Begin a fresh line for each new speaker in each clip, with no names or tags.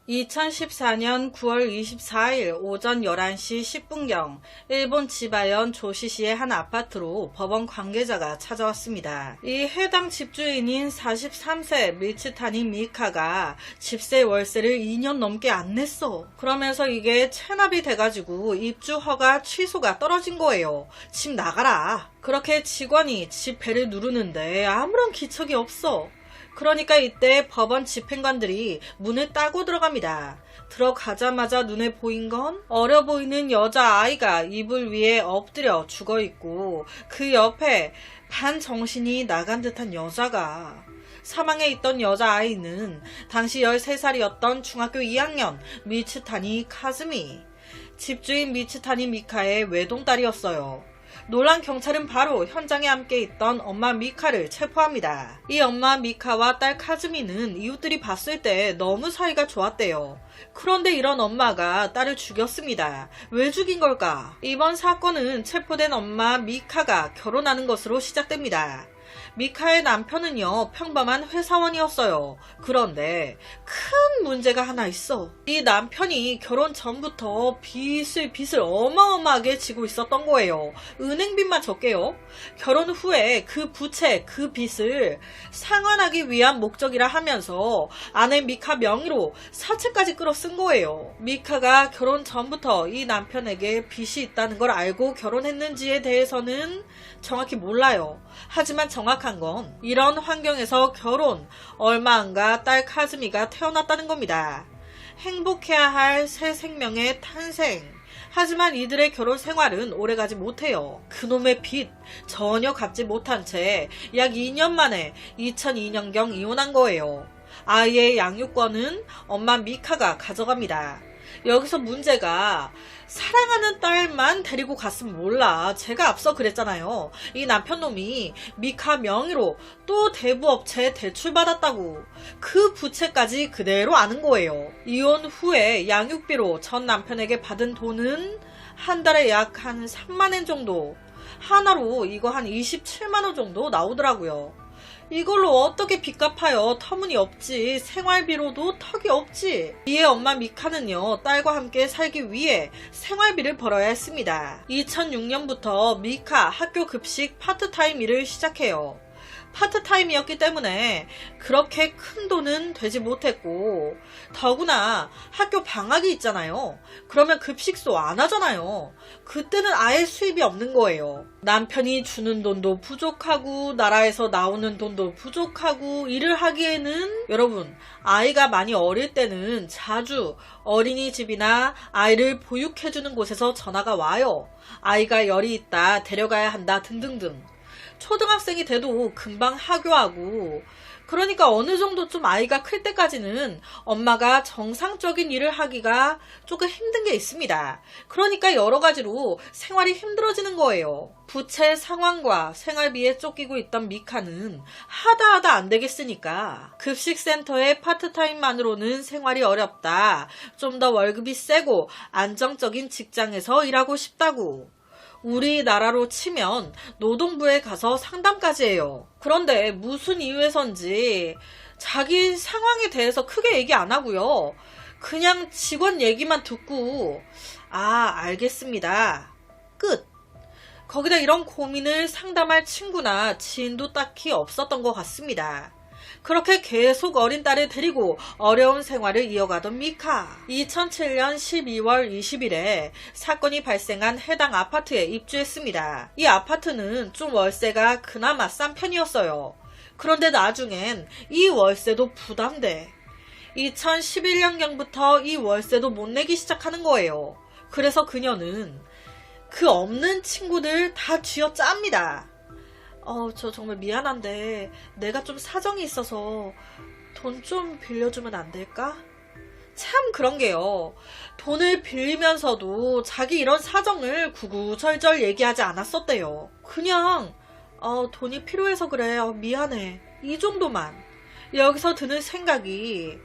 2014년 9월 24일 오전 11시 10분경 일본 지바현 조시시의 한 아파트로 법원 관계자가 찾아왔습니다. 이 해당 집주인인 43세 미츠타니 미카가 집세 월세를 2년 넘게 안 냈어. 그러면서 이게 체납이 돼가지고 입주 허가 취소가 떨어진 거예요. 집 나가라. 그렇게 직원이 집 배를 누르는데 아무런 기척이 없어. 그러니까 이때 법원 집행관들이 문을 따고 들어갑니다. 들어가자마자 눈에 보인 건 어려 보이는 여자아이가 이불 위에 엎드려 죽어있고 그 옆에 반정신이 나간 듯한 여자가, 사망해 있던 여자아이는 당시 13살이었던 중학교 2학년 미츠타니 카즈미, 집주인 미츠타니 미카의 외동딸이었어요. 놀란 경찰은 바로 현장에 함께 있던 엄마 미카를 체포합니다. 이 엄마 미카와 딸 카즈미는 이웃들이 봤을 때 너무 사이가 좋았대요. 그런데 이런 엄마가 딸을 죽였습니다. 왜 죽인 걸까? 이번 사건은 체포된 엄마 미카가 결혼하는 것으로 시작됩니다. 미카의 남편은요, 평범한 회사원이었어요. 그런데 큰 문제가 하나 있어. 이 남편이 결혼 전부터 빚을 어마어마하게 지고 있었던 거예요. 은행빚만 적게요. 결혼 후에 그 부채, 그 빚을 상환하기 위한 목적이라 하면서 아내 미카 명의로 사채까지 끌어 쓴 거예요. 미카가 결혼 전부터 이 남편에게 빚이 있다는 걸 알고 결혼했는지에 대해서는 정확히 몰라요. 하지만 정확한 건 이런 환경에서 결혼 얼마 안가 딸 카즈미가 태어났다는 겁니다. 행복해야 할 새 생명의 탄생. 하지만 이들의 결혼 생활은 오래가지 못해요. 그놈의 빚 전혀 갚지 못한 채 약 2년 만에 2002년경 이혼한 거예요. 아이의 양육권은 엄마 미카가 가져갑니다. 여기서 문제가 사랑하는 딸만 데리고 갔으면 몰라. 제가 앞서 그랬잖아요. 이 남편놈이 미카 명의로 또 대부업체에 대출받았다고. 그 부채까지 그대로 아는 거예요. 이혼 후에 양육비로 전 남편에게 받은 돈은 한 달에 약 한 3만엔 정도. 하나로 이거 한 27만원 정도 나오더라고요. 이걸로 어떻게 빚 갚아요? 터무니없지. 생활비로도 턱이 없지. 이에 엄마 미카는요, 딸과 함께 살기 위해 생활비를 벌어야 했습니다. 2006년부터 미카 학교 급식 파트타임 일을 시작해요. 파트타임이었기 때문에 그렇게 큰 돈은 되지 못했고, 더구나 학교 방학이 있잖아요. 그러면 급식소 안 하잖아요. 그때는 아예 수입이 없는 거예요. 남편이 주는 돈도 부족하고 나라에서 나오는 돈도 부족하고, 일을 하기에는, 여러분, 아이가 많이 어릴 때는 자주 어린이집이나 아이를 보육해주는 곳에서 전화가 와요. 아이가 열이 있다, 데려가야 한다 등등등. 초등학생이 돼도 금방 하교하고, 그러니까 어느 정도 좀 아이가 클 때까지는 엄마가 정상적인 일을 하기가 조금 힘든 게 있습니다. 그러니까 여러 가지로 생활이 힘들어지는 거예요. 부채 상환과 생활비에 쫓기고 있던 미카는 하다 안 되겠으니까 급식센터의 파트타임만으로는 생활이 어렵다. 좀 더 월급이 세고 안정적인 직장에서 일하고 싶다고. 우리나라로 치면 노동부에 가서 상담까지 해요. 그런데 무슨 이유에선지 자기 상황에 대해서 크게 얘기 안 하고요. 그냥 직원 얘기만 듣고, 아, 알겠습니다. 끝. 거기다 이런 고민을 상담할 친구나 지인도 딱히 없었던 것 같습니다. 그렇게 계속 어린 딸을 데리고 어려운 생활을 이어가던 미카. 2007년 12월 20일에 사건이 발생한 해당 아파트에 입주했습니다. 이 아파트는 좀 월세가 그나마 싼 편이었어요. 그런데 나중엔 이 월세도 부담돼. 2011년경부터 이 월세도 못 내기 시작하는 거예요. 그래서 그녀는 그 없는 친구들 다 쥐어짭니다. 저 정말 미안한데 내가 좀 사정이 있어서 돈 좀 빌려주면 안 될까? 참 그런 게요. 돈을 빌리면서도 자기 이런 사정을 구구절절 얘기하지 않았었대요. 그냥 돈이 필요해서 그래. 미안해. 이 정도만. 여기서 드는 생각이,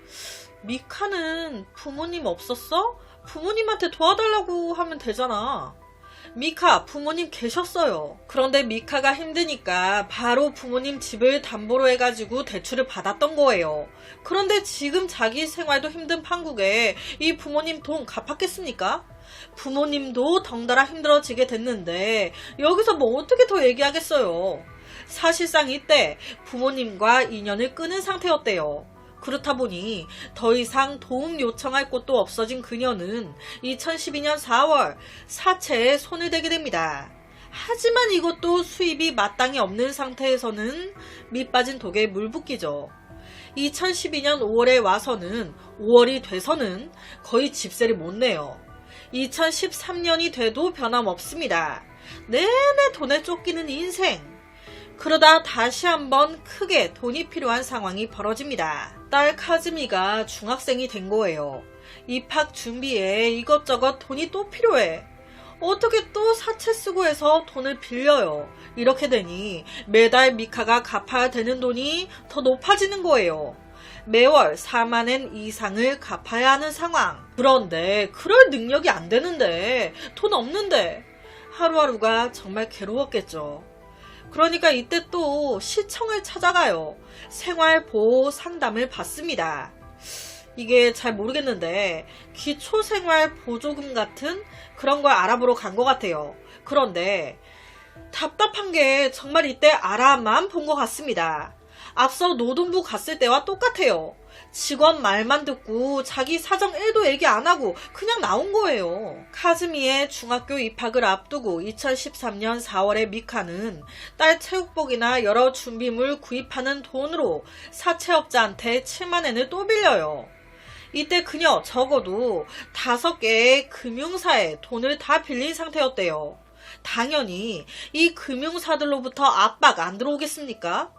미카는 부모님 없었어? 부모님한테 도와달라고 하면 되잖아. 미카 부모님 계셨어요. 그런데 미카가 힘드니까 바로 부모님 집을 담보로 해가지고 대출을 받았던 거예요. 그런데 지금 자기 생활도 힘든 판국에 이 부모님 돈 갚았겠습니까? 부모님도 덩달아 힘들어지게 됐는데 여기서 뭐 어떻게 더 얘기하겠어요. 사실상 이때 부모님과 인연을 끊은 상태였대요. 그렇다 보니 더 이상 도움 요청할 곳도 없어진 그녀는 2012년 4월 사채에 손을 대게 됩니다. 하지만 이것도 수입이 마땅히 없는 상태에서는 밑빠진 독에 물 붓기죠. 2012년 5월에 와서는 5월이 돼서는 거의 집세를 못 내요. 2013년이 돼도 변함없습니다. 내내 돈에 쫓기는 인생. 그러다 다시 한번 크게 돈이 필요한 상황이 벌어집니다. 딸 카즈미가 중학생이 된 거예요. 입학 준비에 이것저것 돈이 또 필요해. 어떻게 또 사채 쓰고 해서 돈을 빌려요. 이렇게 되니 매달 미카가 갚아야 되는 돈이 더 높아지는 거예요. 매월 4만엔 이상을 갚아야 하는 상황. 그런데 그럴 능력이 안 되는데, 돈 없는데 하루하루가 정말 괴로웠겠죠. 그러니까 이때 또 시청을 찾아가요. 생활보호 상담을 받습니다. 이게 잘 모르겠는데 기초생활보조금 같은 그런 걸 알아보러 간 것 같아요. 그런데 답답한 게 정말 이때 알아만 본 것 같습니다. 앞서 노동부 갔을 때와 똑같아요. 직원 말만 듣고 자기 사정 1도 얘기 안 하고 그냥 나온 거예요. 카즈미의 중학교 입학을 앞두고 2013년 4월에 미카는 딸 체육복이나 여러 준비물 구입하는 돈으로 사채업자한테 7만엔을 또 빌려요. 이때 그녀 적어도 5개의 금융사에 돈을 다 빌린 상태였대요. 당연히 이 금융사들로부터 압박 안 들어오겠습니까?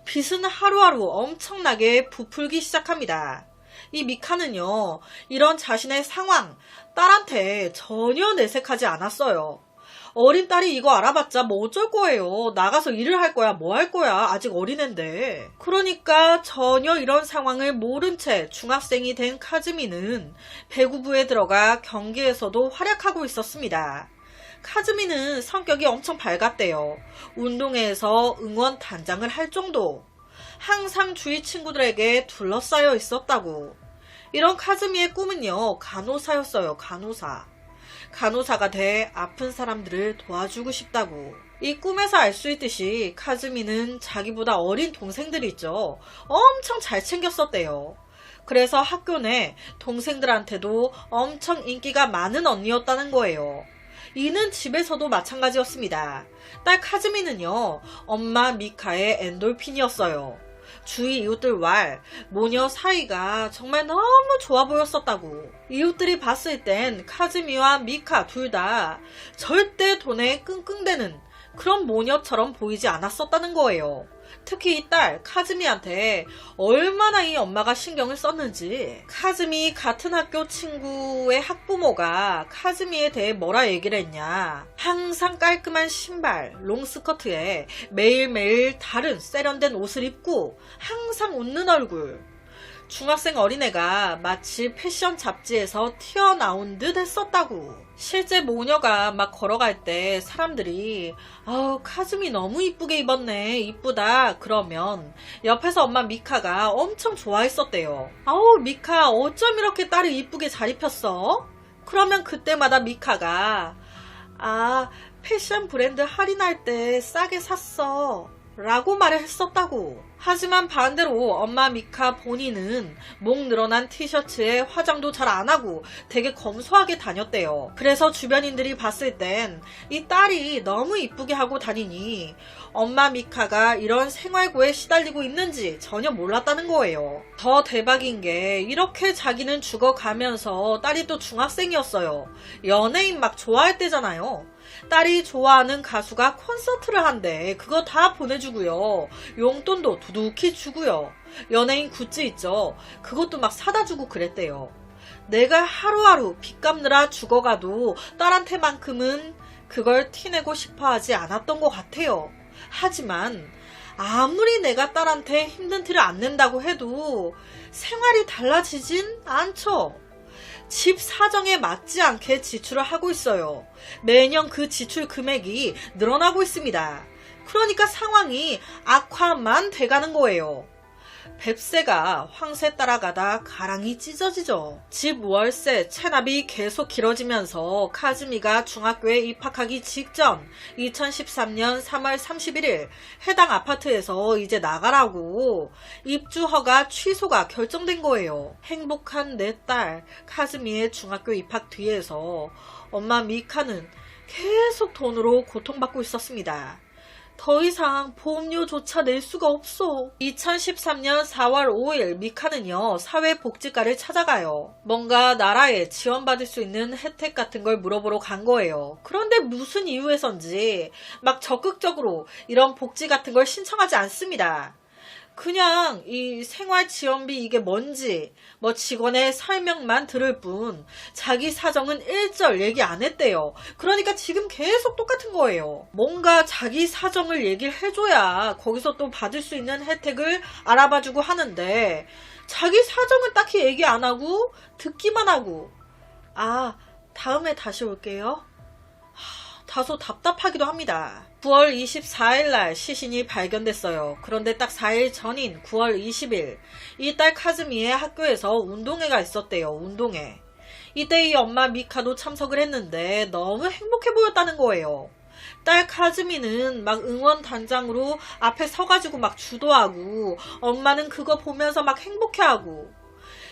빚은 하루하루 엄청나게 부풀기 시작합니다. 이 미카는요, 이런 자신의 상황, 딸한테 전혀 내색하지 않았어요. 어린 딸이 이거 알아봤자 뭐 어쩔 거예요. 나가서 일을 할 거야, 뭐 할 거야. 아직 어린애인데. 그러니까 전혀 이런 상황을 모른 채 중학생이 된 카즈미는 배구부에 들어가 경기에서도 활약하고 있었습니다. 카즈미는 성격이 엄청 밝았대요. 운동회에서 응원 단장을 할 정도. 항상 주위 친구들에게 둘러싸여 있었다고. 이런 카즈미의 꿈은요, 간호사였어요. 간호사. 간호사가 돼 아픈 사람들을 도와주고 싶다고. 이 꿈에서 알 수 있듯이 카즈미는 자기보다 어린 동생들이 있죠. 엄청 잘 챙겼었대요. 그래서 학교 내 동생들한테도 엄청 인기가 많은 언니였다는 거예요. 이는 집에서도 마찬가지였습니다. 딸 카즈미는요, 엄마 미카의 엔돌핀이었어요. 주위 이웃들과 모녀 사이가 정말 너무 좋아 보였었다고. 이웃들이 봤을 땐 카즈미와 미카 둘 다 절대 돈에 끙끙대는 그런 모녀처럼 보이지 않았었다는 거예요. 특히 이 딸 카즈미한테 얼마나 이 엄마가 신경을 썼는지. 카즈미 같은 학교 친구의 학부모가 카즈미에 대해 뭐라 얘기를 했냐. 항상 깔끔한 신발, 롱스커트에 매일매일 다른 세련된 옷을 입고 항상 웃는 얼굴. 중학생 어린애가 마치 패션 잡지에서 튀어나온 듯 했었다고. 실제 모녀가 막 걸어갈 때 사람들이 아우 카즈미 너무 이쁘게 입었네, 이쁘다 그러면 옆에서 엄마 미카가 엄청 좋아했었대요. 아우 미카 어쩜 이렇게 딸을 이쁘게 잘 입혔어? 그러면 그때마다 미카가 아 패션 브랜드 할인할 때 싸게 샀어 라고 말을 했었다고. 하지만 반대로 엄마 미카 본인은 목 늘어난 티셔츠에 화장도 잘 안하고 되게 검소하게 다녔대요. 그래서 주변인들이 봤을 땐 이 딸이 너무 이쁘게 하고 다니니 엄마 미카가 이런 생활고에 시달리고 있는지 전혀 몰랐다는 거예요. 더 대박인 게 이렇게 자기는 죽어가면서 딸이 또 중학생이었어요. 연예인 막 좋아할 때잖아요. 딸이 좋아하는 가수가 콘서트를 한대. 그거 다 보내주고요. 용돈도 두둑히 주고요. 연예인 굿즈 있죠. 그것도 막 사다 주고 그랬대요. 내가 하루하루 빚 갚느라 죽어가도 딸한테만큼은 그걸 티내고 싶어 하지 않았던 것 같아요. 하지만 아무리 내가 딸한테 힘든 티를 안 낸다고 해도 생활이 달라지진 않죠. 집 사정에 맞지 않게 지출을 하고 있어요. 매년 그 지출 금액이 늘어나고 있습니다. 그러니까 상황이 악화만 돼가는 거예요. 뱁새가 황새 따라가다 가랑이 찢어지죠. 집 월세, 체납이 계속 길어지면서 카즈미가 중학교에 입학하기 직전 2013년 3월 31일 해당 아파트에서 이제 나가라고 입주 허가 취소가 결정된 거예요. 행복한 내 딸 카즈미의 중학교 입학 뒤에서 엄마 미카는 계속 돈으로 고통받고 있었습니다. 더 이상 보험료조차 낼 수가 없어. 2013년 4월 5일 미카는요, 사회복지과를 찾아가요. 뭔가 나라에 지원받을 수 있는 혜택 같은 걸 물어보러 간 거예요. 그런데 무슨 이유에선지 막 적극적으로 이런 복지 같은 걸 신청하지 않습니다. 그냥 이 생활지원비 이게 뭔지 뭐 직원의 설명만 들을 뿐 자기 사정은 일절 얘기 안 했대요. 그러니까 지금 계속 똑같은 거예요. 뭔가 자기 사정을 얘기를 해줘야 거기서 또 받을 수 있는 혜택을 알아봐주고 하는데 자기 사정은 딱히 얘기 안 하고 듣기만 하고 다음에 다시 올게요. 다소 답답하기도 합니다. 9월 24일 날 시신이 발견됐어요. 그런데 딱 4일 전인 9월 20일 이 딸 카즈미의 학교에서 운동회가 있었대요. 운동회. 이때 이 엄마 미카도 참석을 했는데 너무 행복해 보였다는 거예요. 딸 카즈미는 막 응원단장으로 앞에 서가지고 막 주도하고 엄마는 그거 보면서 막 행복해하고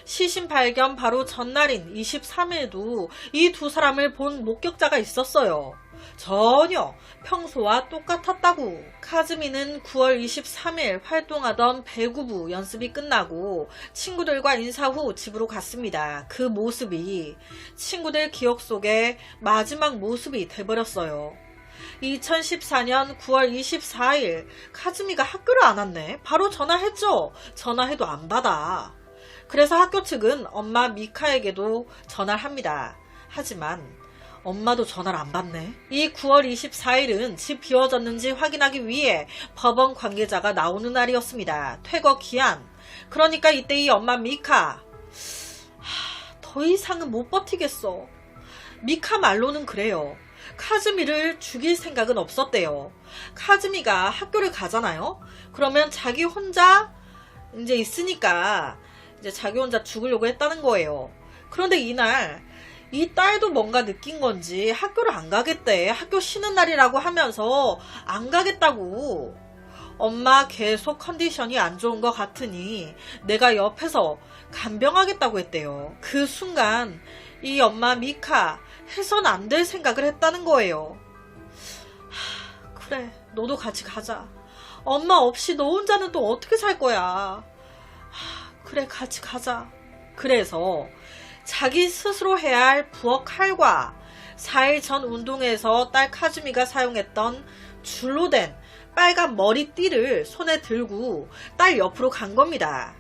시신 발견 바로 전날인 23일도 이 두 사람을 본 목격자가 있었어요. 전혀 평소와 똑같았다고. 카즈미는 9월 23일 활동하던 배구부 연습이 끝나고 친구들과 인사 후 집으로 갔습니다. 그 모습이 친구들 기억 속에 마지막 모습이 돼버렸어요. 2014년 9월 24일 카즈미가 학교를 안 왔네. 바로 전화했죠. 전화해도 안 받아. 그래서 학교 측은 엄마 미카에게도 전화를 합니다. 하지만 엄마도 전화를 안 받네. 이 9월 24일은 집 비워졌는지 확인하기 위해 법원 관계자가 나오는 날이었습니다. 퇴거 기한. 그러니까 이때 이 엄마 미카 더 이상은 못 버티겠어. 미카 말로는 그래요. 카즈미를 죽일 생각은 없었대요. 카즈미가 학교를 가잖아요. 그러면 자기 혼자 이제 있으니까 이제 자기 혼자 죽으려고 했다는 거예요. 그런데 이날 이 딸도 뭔가 느낀 건지 학교를 안 가겠대. 학교 쉬는 날이라고 하면서 안 가겠다고. 엄마 계속 컨디션이 안 좋은 것 같으니 내가 옆에서 간병하겠다고 했대요. 그 순간 이 엄마 미카 해선 안 될 생각을 했다는 거예요. 그래, 너도 같이 가자. 엄마 없이 너 혼자는 또 어떻게 살 거야. 그래, 같이 가자. 그래서 자기 스스로 해야 할 부엌 칼과 4일 전 운동회에서 딸 카즈미가 사용했던 줄로 된 빨간 머리띠를 손에 들고 딸 옆으로 간 겁니다.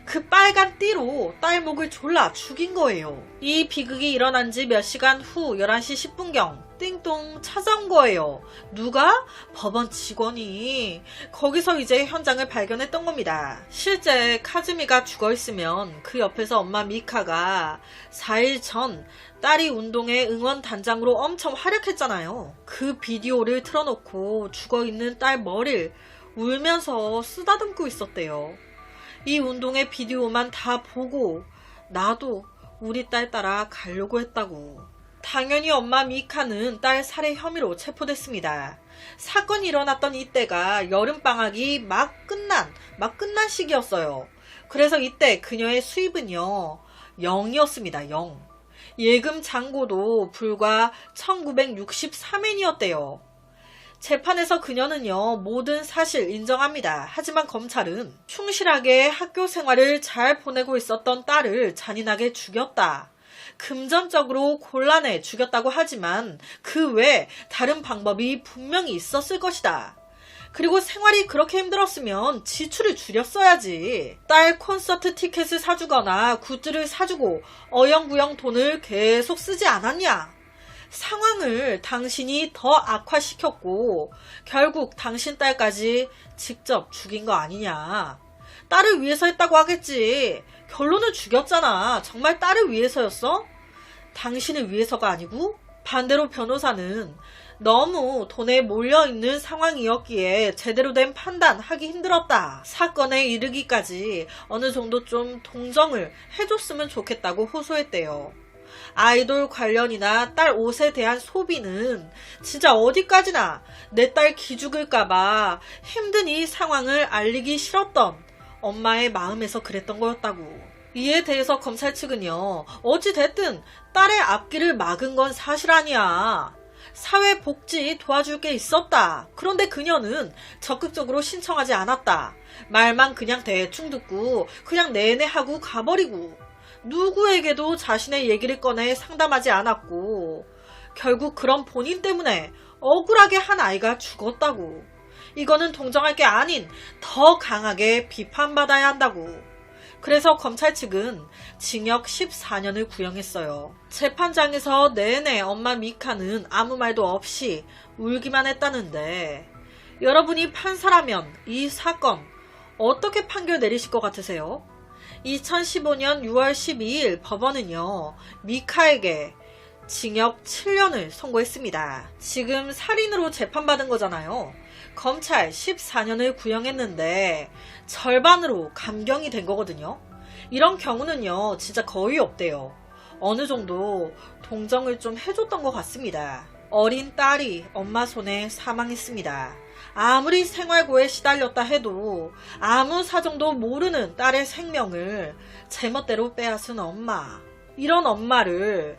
그 빨간 띠로 딸 목을 졸라 죽인 거예요. 이 비극이 일어난 지 몇 시간 후 11시 10분경 띵동 찾아온 거예요. 누가? 법원 직원이. 거기서 이제 현장을 발견했던 겁니다. 실제 카즈미가 죽어있으면 그 옆에서 엄마 미카가 4일 전 딸이 운동회 응원단장으로 엄청 활약했잖아요. 그 비디오를 틀어놓고 죽어있는 딸 머리를 울면서 쓰다듬고 있었대요. 이 운동회 비디오만 다 보고 나도 우리 딸 따라 가려고 했다고. 당연히 엄마 미카는 딸 살해 혐의로 체포됐습니다. 사건이 일어났던 이때가 여름방학이 막 끝난 시기였어요. 그래서 이때 그녀의 수입은요 0이었습니다. 0. 예금 잔고도 불과 1963엔이었대요. 재판에서 그녀는요 모든 사실 인정합니다. 하지만 검찰은 충실하게 학교 생활을 잘 보내고 있었던 딸을 잔인하게 죽였다. 금전적으로 곤란해 죽였다고 하지만 그 외에 다른 방법이 분명히 있었을 것이다. 그리고 생활이 그렇게 힘들었으면 지출을 줄였어야지. 딸 콘서트 티켓을 사주거나 굿즈를 사주고 어영부영 돈을 계속 쓰지 않았냐. 상황을 당신이 더 악화시켰고 결국 당신 딸까지 직접 죽인 거 아니냐. 딸을 위해서 했다고 하겠지. 결론은 죽였잖아. 정말 딸을 위해서였어? 당신을 위해서가 아니고? 반대로 변호사는 너무 돈에 몰려있는 상황이었기에 제대로 된 판단하기 힘들었다. 사건에 이르기까지 어느 정도 좀 동정을 해줬으면 좋겠다고 호소했대요. 아이돌 관련이나 딸 옷에 대한 소비는 진짜 어디까지나 내 딸 기죽을까봐 힘든 이 상황을 알리기 싫었던 엄마의 마음에서 그랬던 거였다고. 이에 대해서 검찰 측은요, 어찌됐든 딸의 앞길을 막은 건 사실 아니야. 사회복지 도와줄 게 있었다. 그런데 그녀는 적극적으로 신청하지 않았다. 말만 그냥 대충 듣고 그냥 내내 하고 가버리고 누구에게도 자신의 얘기를 꺼내 상담하지 않았고 결국 그런 본인 때문에 억울하게 한 아이가 죽었다고. 이거는 동정할 게 아닌 더 강하게 비판받아야 한다고. 그래서 검찰 측은 징역 14년을 구형했어요. 재판장에서 내내 엄마 미카는 아무 말도 없이 울기만 했다는데 여러분이 판사라면 이 사건 어떻게 판결 내리실 것 같으세요? 2015년 6월 12일 법원은요, 미카에게 징역 7년을 선고했습니다. 지금 살인으로 재판받은 거잖아요. 검찰 14년을 구형했는데 절반으로 감경이 된 거거든요. 이런 경우는요, 진짜 거의 없대요. 어느 정도 동정을 좀 해줬던 것 같습니다. 어린 딸이 엄마 손에 사망했습니다. 아무리 생활고에 시달렸다 해도 아무 사정도 모르는 딸의 생명을 제멋대로 빼앗은 엄마. 이런 엄마를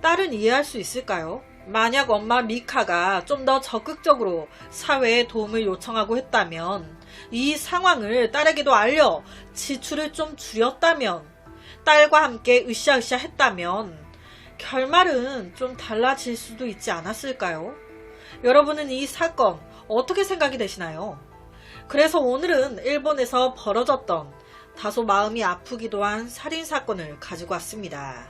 딸은 이해할 수 있을까요? 만약 엄마 미카가 좀 더 적극적으로 사회에 도움을 요청하고 했다면, 이 상황을 딸에게도 알려 지출을 좀 줄였다면, 딸과 함께 으쌰으쌰 했다면 결말은 좀 달라질 수도 있지 않았을까요? 여러분은 이 사건 어떻게 생각이 되시나요? 그래서 오늘은 일본에서 벌어졌던 다소 마음이 아프기도 한 살인사건을 가지고 왔습니다.